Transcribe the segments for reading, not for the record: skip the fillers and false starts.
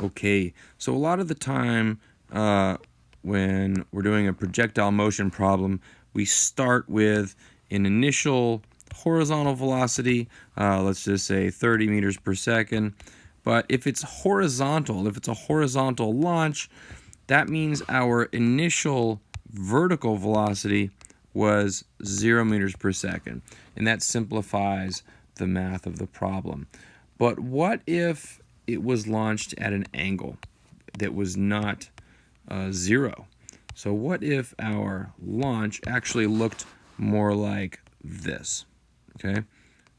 Okay, so a lot of the time when we're doing a projectile motion problem, we start with an initial horizontal velocity, let's just say 30 meters per second. But if it's horizontal, if it's a horizontal launch, that means our initial vertical velocity was 0 meters per second. And that simplifies the math of the problem. But what if it was launched at an angle that was not 0? So what if our launch actually looked more like this? Okay,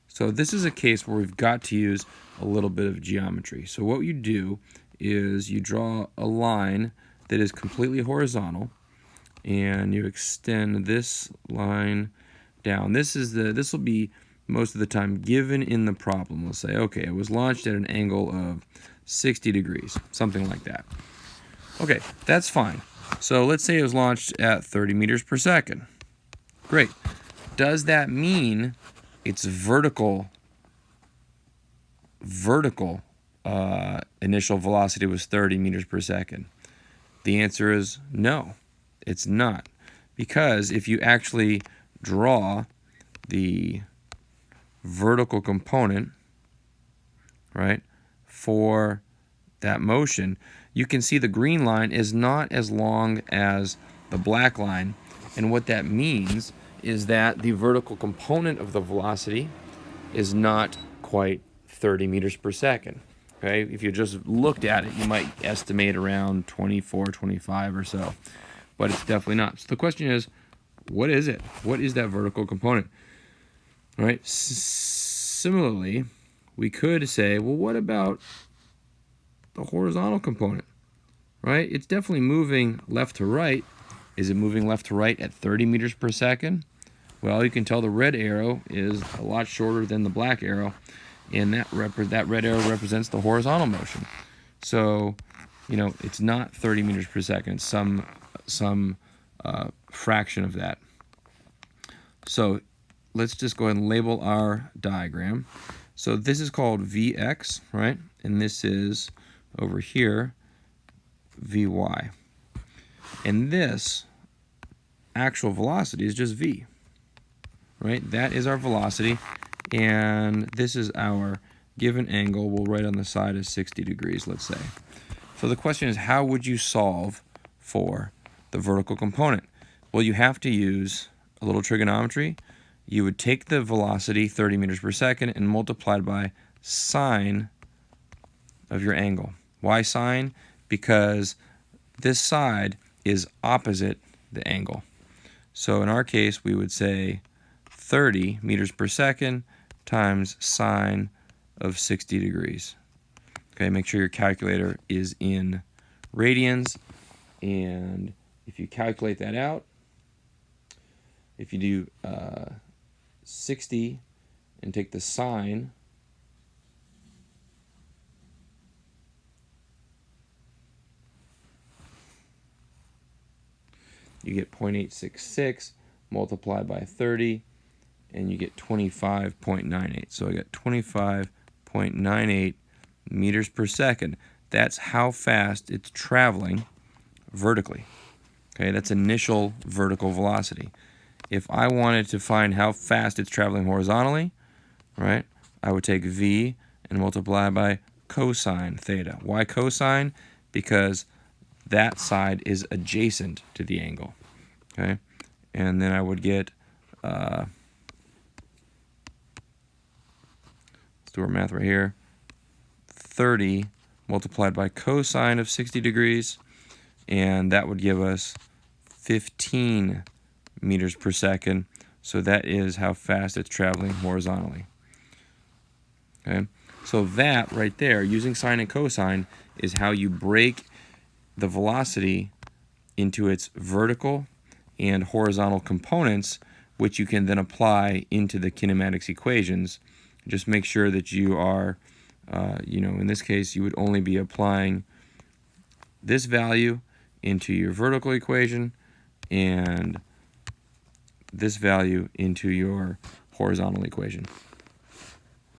so this is a case where we've got to use a little bit of geometry. So what you do is you draw a line that is completely horizontal, and you extend this line down. This will be most of the time given in the problem. We'll say, okay, it was launched at an angle of 60 degrees, something like that. Okay, that's fine. So let's say it was launched at 30 meters per second. Great. Does that mean its vertical initial velocity was 30 meters per second? The answer is no, it's not. Because if you actually draw the vertical component, right, for that motion, you can see the green line is not as long as the black line. And what that means is that the vertical component of the velocity is not quite 30 meters per second. Okay, if you just looked at it, you might estimate around 24, 25 or so, but it's definitely not. So the question is, what is it? What is that vertical component? All right. Similarly, we could say, well, what about the horizontal component? Right? It's definitely moving left to right. Is it moving left to right at 30 meters per second? Well, you can tell the red arrow is a lot shorter than the black arrow, and that red arrow represents the horizontal motion. So, it's not 30 meters per second. It's some fraction of that. So let's just go ahead and label our diagram. So this is called Vx, right? And this is over here Vy. And this actual velocity is just V, right? That is our velocity, and this is our given angle. We'll write on the side as 60 degrees, let's say. So the question is, how would you solve for the vertical component? Well, you have to use a little trigonometry. You would take the velocity, 30 meters per second, and multiply it by sine of your angle. Why sine? Because this side is opposite the angle. So in our case, we would say 30 meters per second times sine of 60 degrees. Okay, make sure your calculator is in radians, and if you calculate that out, if you do 60 and take the sine, you get 0.866 multiplied by 30, and you get 25.98. So I got 25.98 meters per second. That's how fast it's traveling vertically. Okay, that's initial vertical velocity. If I wanted to find how fast it's traveling horizontally, right, I would take V and multiply by cosine theta. Why cosine? Because that side is adjacent to the angle. Okay, and then I would get, let's do our math right here, 30 multiplied by cosine of 60 degrees, and that would give us 15 meters per second. So that is how fast it's traveling horizontally. Okay, so that right there, using sine and cosine, is how you break the velocity into its vertical and horizontal components, which you can then apply into the kinematics equations. Just make sure that you are, in this case, you would only be applying this value into your vertical equation and this value into your horizontal equation.